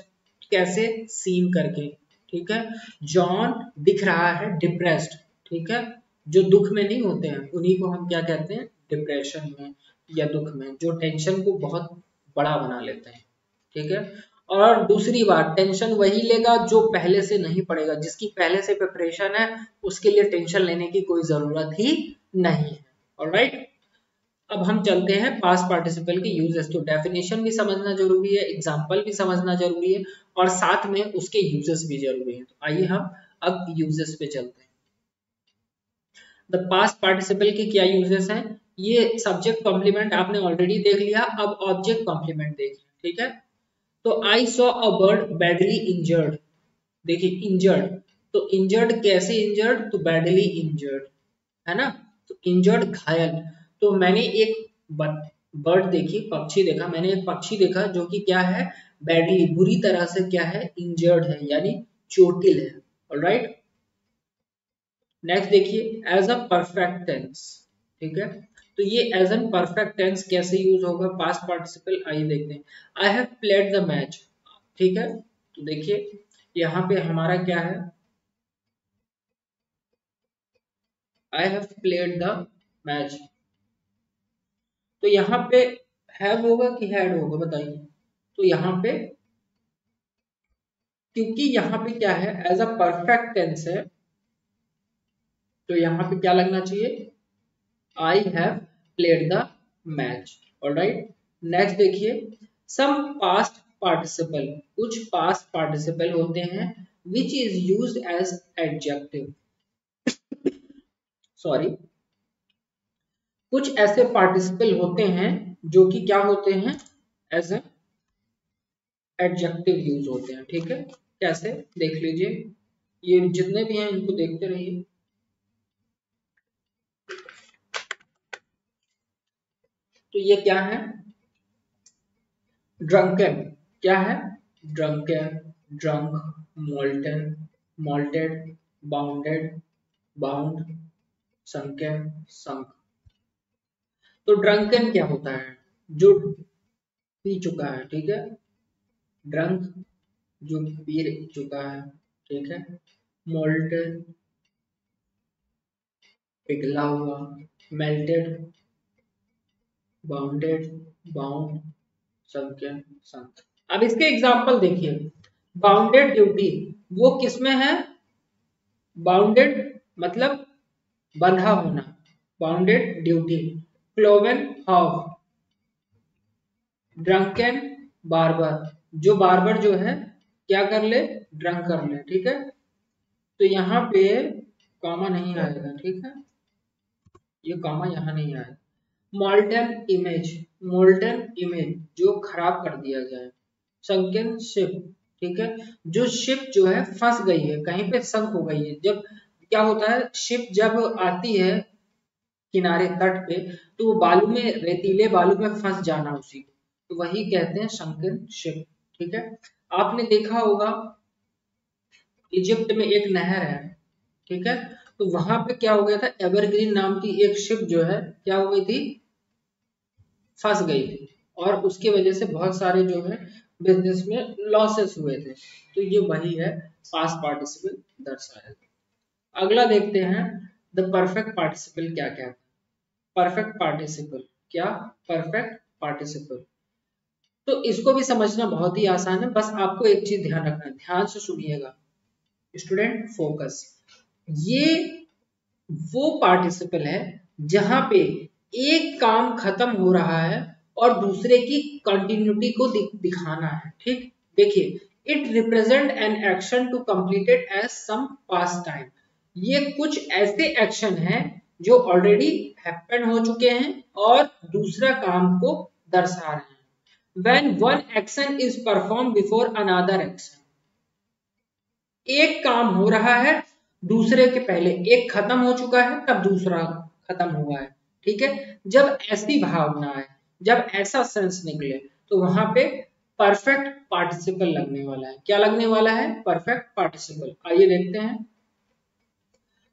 कैसे? सीम करके, ठीक है। जॉन दिख रहा है डिप्रेस्ड, ठीक है। जो दुख में नहीं होते हैं उन्हीं को हम क्या कहते हैं? डिप्रेशन में या दुख में, जो टेंशन को बहुत बड़ा बना लेते हैं, ठीक है। और दूसरी बात, टेंशन वही लेगा जो पहले से नहीं पड़ेगा। जिसकी पहले से प्रिपरेशन है उसके लिए टेंशन लेने की कोई जरूरत ही नहीं है। ऑलराइट, अब हम चलते हैं पास्ट पार्टिसिपल के यूजेस। तो डेफिनेशन भी समझना जरूरी है, एग्जाम्पल भी समझना जरूरी है, और साथ में उसके यूजेस भी जरूरी है। तो आइए हम अब यूजेस पे चलते हैं। द पास्ट पार्टिसिपल के क्या यूजेस हैं? ये सब्जेक्ट कॉम्प्लीमेंट आपने ऑलरेडी देख लिया, अब ऑब्जेक्ट कॉम्प्लीमेंट देखिए, ठीक है। तो I saw a bird badly injured. देखिए इंजर्ड, तो इंजर्ड कैसे इंजर्ड? तो बैडली इंजर्ड, है ना। तो इंजर्ड घायल। तो मैंने एक बर्ड देखी, पक्षी देखा, मैंने एक पक्षी देखा जो कि क्या है? बैडली, बुरी तरह से क्या है? इंजर्ड है, यानी चोटिल है। ऑलराइट, नेक्स्ट देखिए, एज अ परफेक्ट टेंस, ठीक है। तो ये एज एन परफेक्ट टेंस कैसे यूज होगा पास्ट पार्टिसिपल? आइए देखते हैं। I have played the match, ठीक है। तो देखिए यहाँ पे हमारा क्या है? I have played the match. तो यहाँ पे हैव होगा कि हैड होगा बताइए? तो यहाँ पे, क्योंकि यहाँ पे क्या है? एज अ परफेक्ट टेंस है, तो यहाँ पे क्या लगना चाहिए? I have played the match. Alright. Next देखिए, some past participle, कुछ past participle होते हैं which is used as adjective. Sorry, कुछ ऐसे participle होते हैं जो कि क्या होते हैं? As a adjective यूज होते हैं, ठीक है। कैसे? देख लीजिए, ये जितने भी हैं इनको देखते रहिए। तो ये क्या है? ड्रंकन, क्या है? Drunken, drunk, molten, malted, bounded, bound, sunken, sunk। तो drunken क्या होता है? जो पी चुका है, ठीक है। ड्रंक जो पी चुका है, ठीक है। मोल्टेन पिघला हुआ, मेल्टेड बाउंडेड बाउंड, संकेन संक। अब इसके एग्जाम्पल देखिए। बाउंडेड ड्यूटी वो किसमें है? बाउंडेड मतलब बंधा होना, bounded duty. Cloven hoof, drunken barber, जो बार्बर जो है क्या कर ले? ड्रंक कर ले, ठीक है। तो यहाँ पे कॉमा नहीं आएगा, ठीक है, ये कॉमा यहाँ नहीं आएगा। मोल्टन इमेज, मोल्टन इमेज जो खराब कर दिया गया है। संकेन शिप, ठीक है, जो शिप जो है फंस गई है, कहीं पे संक हो गई है। जब क्या होता है, शिप जब आती है किनारे तट पे, तो वो बालू में, रेतीले बालू में फंस जाना उसी को, तो वही कहते हैं संकेन शिप, ठीक है। आपने देखा होगा इजिप्ट में एक नहर है, ठीक है, तो वहां पे क्या हो गया था, एवरग्रीन नाम की एक शिप जो है क्या हो गई थी, फंस गई थी, और उसकी वजह से बहुत सारे जो है बिजनेस में लॉसेस हुए थे। तो ये वही है पास्ट पार्टिसिपल दर्शाया। अगला देखते हैं द परफेक्ट पार्टिसिपल क्या क्या है। परफेक्ट पार्टिसिपल क्या? परफेक्ट पार्टिसिपल, तो इसको भी समझना बहुत ही आसान है, बस आपको एक चीज ध्यान रखना है, ध्यान से सुनिएगा स्टूडेंट, फोकस। ये वो पार्टिसिपल है जहां पे एक काम खत्म हो रहा है और दूसरे की कंटिन्यूटी को दिखाना है, ठीक। देखिए, it represent an action to completed as some past time. ये कुछ ऐसे एक्शन हैं जो ऑलरेडी हैपन हो चुके हैं और दूसरा काम को दर्शा रहे हैं। When one action is perform before another action, एक काम हो रहा है दूसरे के पहले, एक खत्म हो चुका है तब दूसरा खत्म हुआ है, ठीक है। जब ऐसी भावना है, जब ऐसा सेंस निकले, तो वहां पे परफेक्ट पार्टिसिपल लगने वाला है। क्या लगने वाला है? Perfect participle. आइए देखते हैं।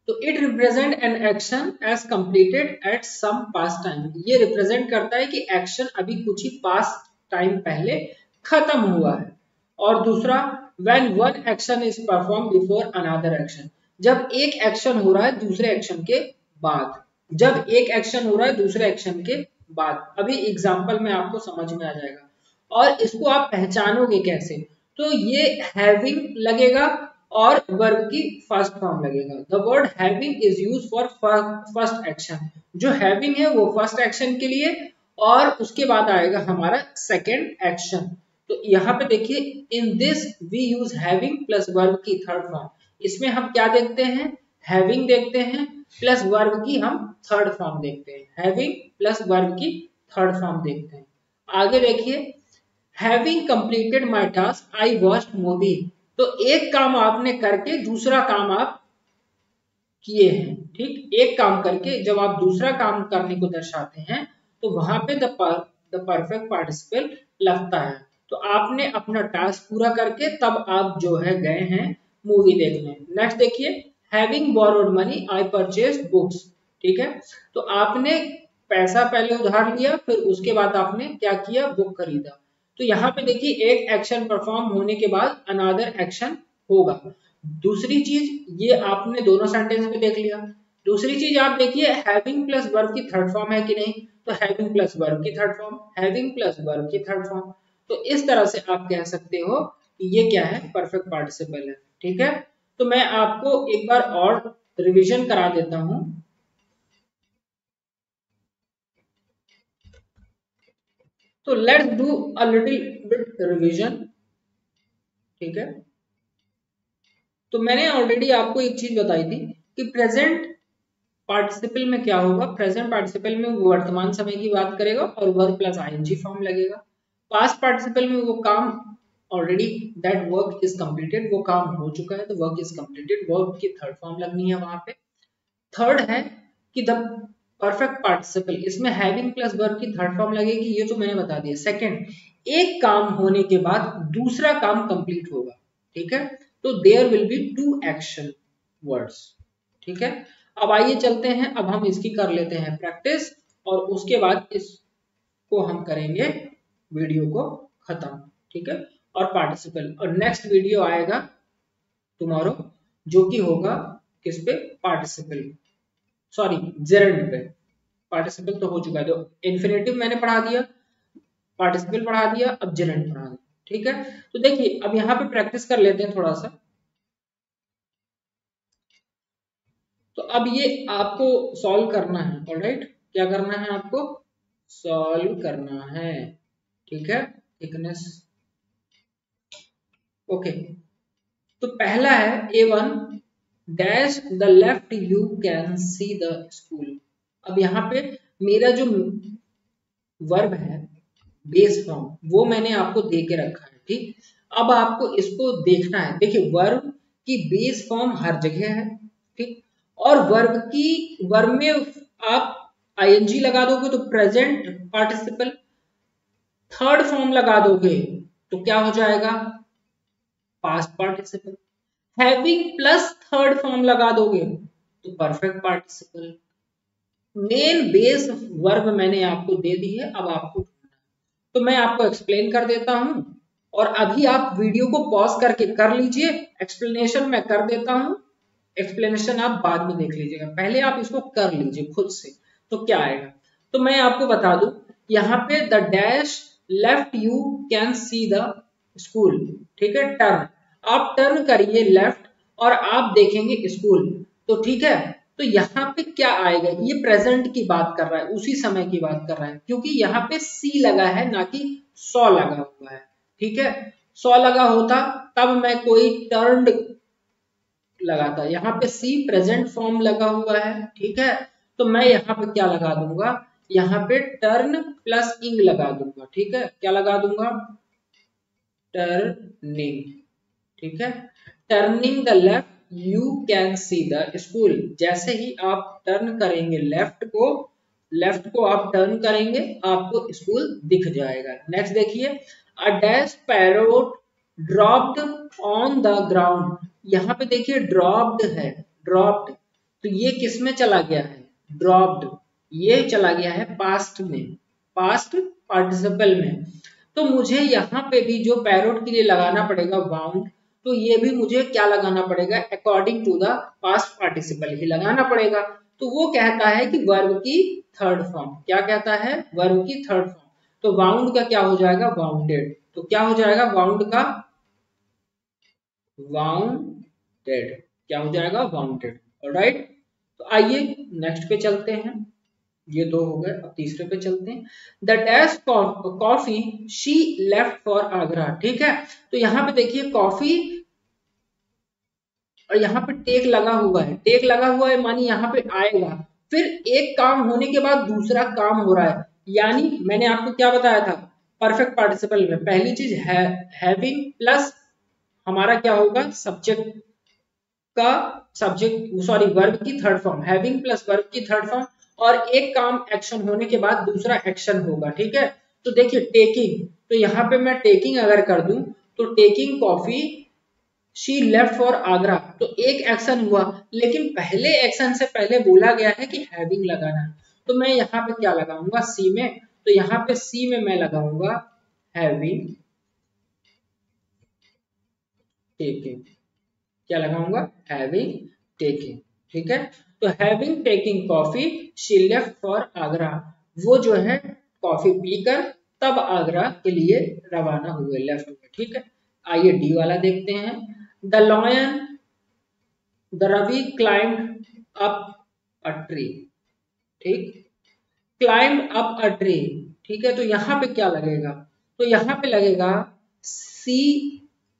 तो it represent an action as completed at some past time, ये रिप्रेजेंट करता है कि एक्शन अभी कुछ ही पास टाइम पहले खत्म हुआ है। और दूसरा, when one action is performed before another action, जब एक एक्शन हो रहा है दूसरे एक्शन के बाद, जब एक एक्शन हो रहा है दूसरे एक्शन के बाद। अभी एग्जांपल में आपको समझ में आ जाएगा। और इसको आप पहचानोगे कैसे? तो ये हैविंग लगेगा और वर्ब की फर्स्ट फॉर्म लगेगा। The word having is use for first action, जो हैविंग है वो फर्स्ट एक्शन के लिए, और उसके बाद आएगा हमारा सेकेंड एक्शन। तो यहाँ पे देखिए, in this we use having plus verb की थर्ड फॉर्म। इसमें हम क्या देखते हैं? हैविंग देखते हैं प्लस वर्ब की हम थर्ड फॉर्म देखते हैं, हैविंग प्लस वर्ब की थर्ड फॉर्म देखते हैं। आगे देखिए, having completed my task I watched movie. तो एक काम आपने करके दूसरा काम आप किए हैं, ठीक। एक काम करके जब आप दूसरा काम करने को दर्शाते हैं, तो वहां पे द परफेक्ट पार्टिसिपल लगता है। तो आपने अपना टास्क पूरा करके तब आप जो है गए हैं मूवी देखने। नेक्स्ट देखिए, having borrowed money I purchased books, ठीक है। तो आपने पैसा पहले उधार लिया, फिर उसके बाद आपने क्या किया? बुक खरीदा। तो यहाँ पे देखिए, एक एक्शन परफॉर्म होने के बाद अनदर एक्शन होगा। दूसरी चीज, ये आपने दोनों सेंटेंस में देख लिया। दूसरी चीज आप देखिए, हैविंग प्लस वर्ब की थर्ड फॉर्म है कि नहीं? तो हैविंग प्लस वर्ब की third form, having plus verb की थर्ड फॉर्म। तो इस तरह से आप कह सकते हो कि ये क्या है? परफेक्ट पार्टिसिपल है, ठीक है। तो मैं आपको एक बार और रिवीजन करा देता हूं। तो let's do a little bit revision, ठीक है। तो मैंने ऑलरेडी आपको एक चीज बताई थी कि प्रेजेंट पार्टिसिपल में क्या होगा। प्रेजेंट पार्टिसिपल में वो वर्तमान समय की बात करेगा और वर्ब प्लस आईएनजी फॉर्म लगेगा। पास्ट पार्टिसिपल में वो काम already, that work is completed, वो काम हो चुका है, तो वर्क इज कंप्लीटेड, वर्ब की थर्ड फॉर्म लगनी है वहां पे। थर्ड है कि द परफेक्ट पार्टिसिपल, इसमें हैविंग प्लस वर्ब की थर्ड फॉर्म लगेगी, ये तो मैंने बता दिया। सेकंड, एक काम होने के बाद दूसरा काम कंप्लीट होगा, ठीक है। तो there will be two action words, ठीक है। अब आइए चलते हैं, अब हम इसकी कर लेते हैं प्रैक्टिस और उसके बाद इसको हम करेंगे वीडियो को खत्म, ठीक है। और पार्टिसिपल, और नेक्स्ट वीडियो आएगा टुमारो जो कि होगा किस पे, पार्टिसिपल, सॉरी जेरेंड पे। पार्टिसिपल तो हो चुका है, तो इन्फिनेटिव मैंने पढ़ा दिया, पार्टिसिपल पढ़ा दिया, अब जेरेंड पढ़ा दिया, ठीक है। तो देखिए अब यहाँ पे प्रैक्टिस कर लेते हैं थोड़ा सा। तो अब ये आपको सॉल्व करना है, ऑलराइट, क्या करना है आपको, सॉल्व करना है, ठीक है। Thickness, okay. तो पहला है A1 dash the left you can see the school. अब यहाँ पे मेरा जो वर्ब है बेस फॉर्म वो मैंने आपको दे के रखा है, ठीक। अब आपको इसको देखना है, देखिए वर्ब की बेस फॉर्म हर जगह है, ठीक। और वर्ब में आप आईएनजी लगा दोगे तो प्रेजेंट पार्टिसिपल, थर्ड फॉर्म लगा दोगे तो क्या हो जाएगा, past participle, having plus third form लगा दोगे तो perfect participle. Main base verb मैंने आपको दे दी है, अब आपको, तो मैं आपको एक्सप्लेन कर देता हूं और अभी आप वीडियो को पॉज करके कर लीजिए, एक्सप्लेनेशन मैं कर देता हूं, एक्सप्लेनेशन आप बाद में देख लीजिएगा, पहले आप इसको कर लीजिए खुद से, तो क्या आएगा। तो मैं आपको बता दूं, यहाँ पे the dash left you can see the school, ठीक है। टर्न, आप टर्न करिए लेफ्ट और आप देखेंगे स्कूल, तो ठीक है। तो यहाँ पे क्या आएगा, ये प्रेजेंट की बात कर रहा है, उसी समय की बात कर रहा है, क्योंकि यहाँ पे सी लगा है ना कि सॉ लगा हुआ है, ठीक है। सॉ लगा होता तब मैं कोई टर्न लगाता, यहाँ पे सी प्रेजेंट फॉर्म लगा हुआ है, ठीक है। तो मैं यहाँ पे क्या लगा दूंगा, यहाँ पे टर्न प्लस इंग लगा दूंगा, ठीक है। क्या लगा दूंगा, टर्निंग, ठीक है। Turning the left you can see the school, जैसे ही आप टर्न करेंगे लेफ्ट को आप टर्न करेंगे आपको स्कूल दिख जाएगा। नेक्स्ट देखिए, a dash parrot dropped on the ground, यहाँ पे देखिए ड्रॉप्ड है, ड्रॉप्ड, तो ये किस में चला गया है, ड्रॉप्ड, ये चला गया है पास्ट में, पास्ट पार्टिसिपल में। तो मुझे यहाँ पे भी जो पैरोट के लिए लगाना पड़ेगा बाउंड, तो ये भी मुझे क्या लगाना पड़ेगा, according to the past participle ही लगाना पड़ेगा। तो वो कहता है कि वर्ब की थर्ड फॉर्म, क्या कहता है, वर्ब की थर्ड फॉर्म। तो वाउंड का क्या हो जाएगा, वाउंडेड, तो क्या हो जाएगा वाउंड का, वाउंडेड, क्या हो जाएगा, वाउंडेड, ऑलराइट। तो आइए नेक्स्ट पे चलते हैं, ये दो हो गए, अब तीसरे पे चलते हैं। The dash coffee she left for Agra, ठीक है। तो यहाँ पे देखिए कॉफी और यहाँ पे टेक लगा हुआ है, टेक लगा हुआ है मानी यहाँ पे आएगा, फिर एक काम होने के बाद दूसरा काम हो रहा है, यानी मैंने आपको क्या बताया था, परफेक्ट पार्टिसिपल में पहली चीज है हैविंग प्लस हमारा क्या होगा, सब्जेक्ट का, सब्जेक्ट सॉरी वर्ब की third form, having plus verb की थर्ड फॉर्म, और एक काम एक्शन होने के बाद दूसरा एक्शन होगा, ठीक है। तो देखिए टेकिंग, तो यहाँ पे मैं टेकिंग अगर कर दूं तो taking coffee she left for Agra, तो एक एक्शन हुआ, लेकिन पहले एक्शन से पहले बोला गया है कि हैविंग लगाना, तो मैं यहाँ पे क्या लगाऊंगा, सी में, तो यहाँ पे सी में मैं लगाऊंगा हैविंग टेकिंग, क्या लगाऊंगा, हैविंग टेकिंग, ठीक है। तो having taking coffee she left for Agra, वो जो है कॉफी पीकर तब आगरा के लिए रवाना हुए, लेफ्ट में, ठीक है। आइए डी वाला देखते हैं, the lion the Ravi climb up a tree, ठीक, क्लाइंब अप अ ट्री, ठीक है। तो यहाँ पे क्या लगेगा, तो यहाँ पे लगेगा सी,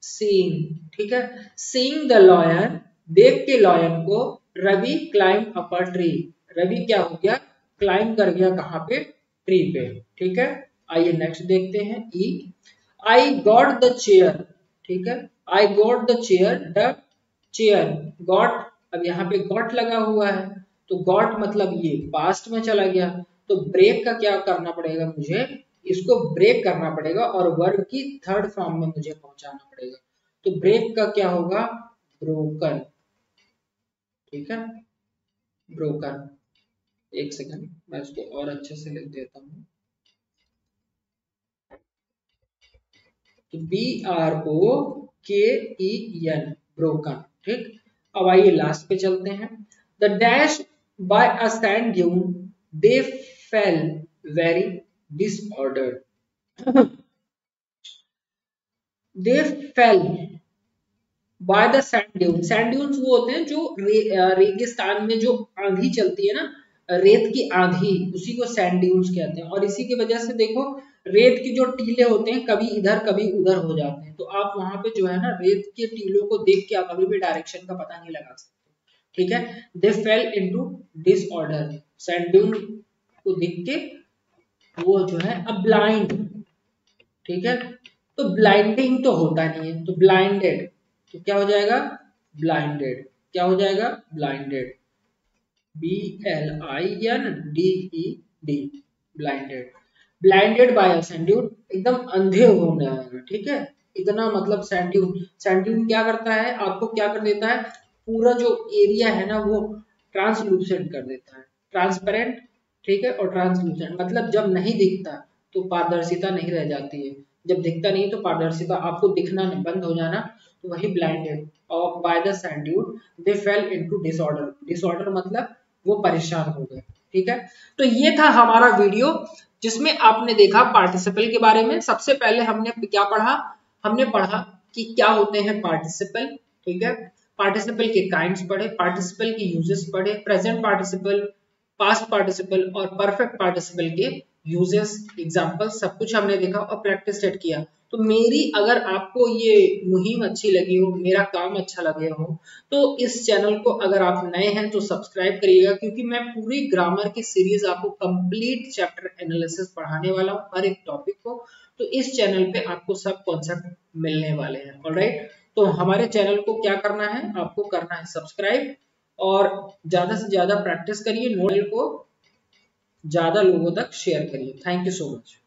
सीइंग, ठीक है। सीइंग द लॉयन, देख के लॉयन को, Ravi climb up a tree, Ravi क्या हो गया, क्लाइंब कर गया कहाँ पे, ट्री पे, ठीक है। आइए नेक्स्ट देखते हैं, ई, आई गॉट द चेयर, ठीक है, I got the chair, the chair, got, अब यहाँ पे गॉट लगा हुआ है, तो गॉट मतलब ये पास्ट में चला गया, तो ब्रेक का क्या करना पड़ेगा मुझे, इसको ब्रेक करना पड़ेगा और वर्ब की थर्ड फॉर्म में मुझे पहुंचाना पड़ेगा, तो ब्रेक का क्या होगा, ब्रोकन, ठीक है, ब्रोकन। एक सेकंड, मैं इसको और अच्छे से लिख देता हूँ। तो BROKEN, ब्रोकन। ठीक, अब आइए लास्ट पे चलते हैं। The dash by a sand dune, they fail very disordered. They fail by the sand dune. Sand dunes वो होते हैं जो रेगिस्तान में जो आंधी चलती है ना, रेत की आंधी, उसी को सैंड ड्यून्स कहते हैं। और इसी की वजह से देखो, रेत के जो टीले होते हैं कभी इधर कभी उधर हो जाते हैं, तो आप वहां पे जो है ना रेत के टीलों को देख के आप कभी भी डायरेक्शन का पता नहीं लगा सकते। ठीक है, they fell into disorder, sand dune को देख के वो जो है अब ब्लाइंड। ठीक है, तो ब्लाइंडिंग तो होता नहीं है, तो ब्लाइंडेड, तो क्या हो जाएगा, ब्लाइंडेड। क्या हो जाएगा, blinded, BLINDED, blinded. Blinded bye sand dune, एकदम अंधे होने आएगा। ठीक है, इतना मतलब सैंड्यून, सैंड्यून क्या करता है, आपको क्या कर देता है, पूरा जो एरिया है ना वो ट्रांसलूसेंट कर देता है, ट्रांसपेरेंट। ठीक है, और ट्रांसलूसेंट मतलब जब नहीं दिखता तो पारदर्शिता नहीं रह जाती है, जब दिखता नहीं तो पारदर्शिता, आपको दिखना बंद हो जाना, तो वही ब्लाइंडेड। और by the sand dune they fell into disorder, disorder मतलब वो परेशान हो गए। ठीक है, तो ये था हमारा वीडियो जिसमें आपने देखा पार्टिसिपल के बारे में। सबसे पहले हमने क्या पढ़ा, हमने पढ़ा कि क्या होते हैं पार्टिसिपल। ठीक है, पार्टिसिपल के काइंड्स पढ़े, पार्टिसिपल के यूजेस पढ़े, प्रेजेंट पार्टिसिपल, पास्ट पार्टिसिपल और परफेक्ट पार्टिसिपल के यूजेस, एग्जांपल सब कुछ हमने देखा और प्रैक्टिस सेट किया। तो मेरी अगर आपको ये मुहिम अच्छी लगी हो, मेरा काम अच्छा लगे हो, तो इस चैनल को अगर आप नए हैं तो सब्सक्राइब करिएगा, क्योंकि मैं पूरी ग्रामर की सीरीज आपको कंप्लीट चैप्टर एनालिसिस पढ़ाने वाला हूँ हर एक टॉपिक को। तो इस चैनल पे आपको सब कॉन्सेप्ट मिलने वाले हैं। ऑलराइट, तो हमारे चैनल को क्या करना है, आपको करना है सब्सक्राइब, और ज्यादा से ज्यादा प्रैक्टिस करिए, नोट को ज्यादा लोगों तक शेयर करिए। Thank you so much.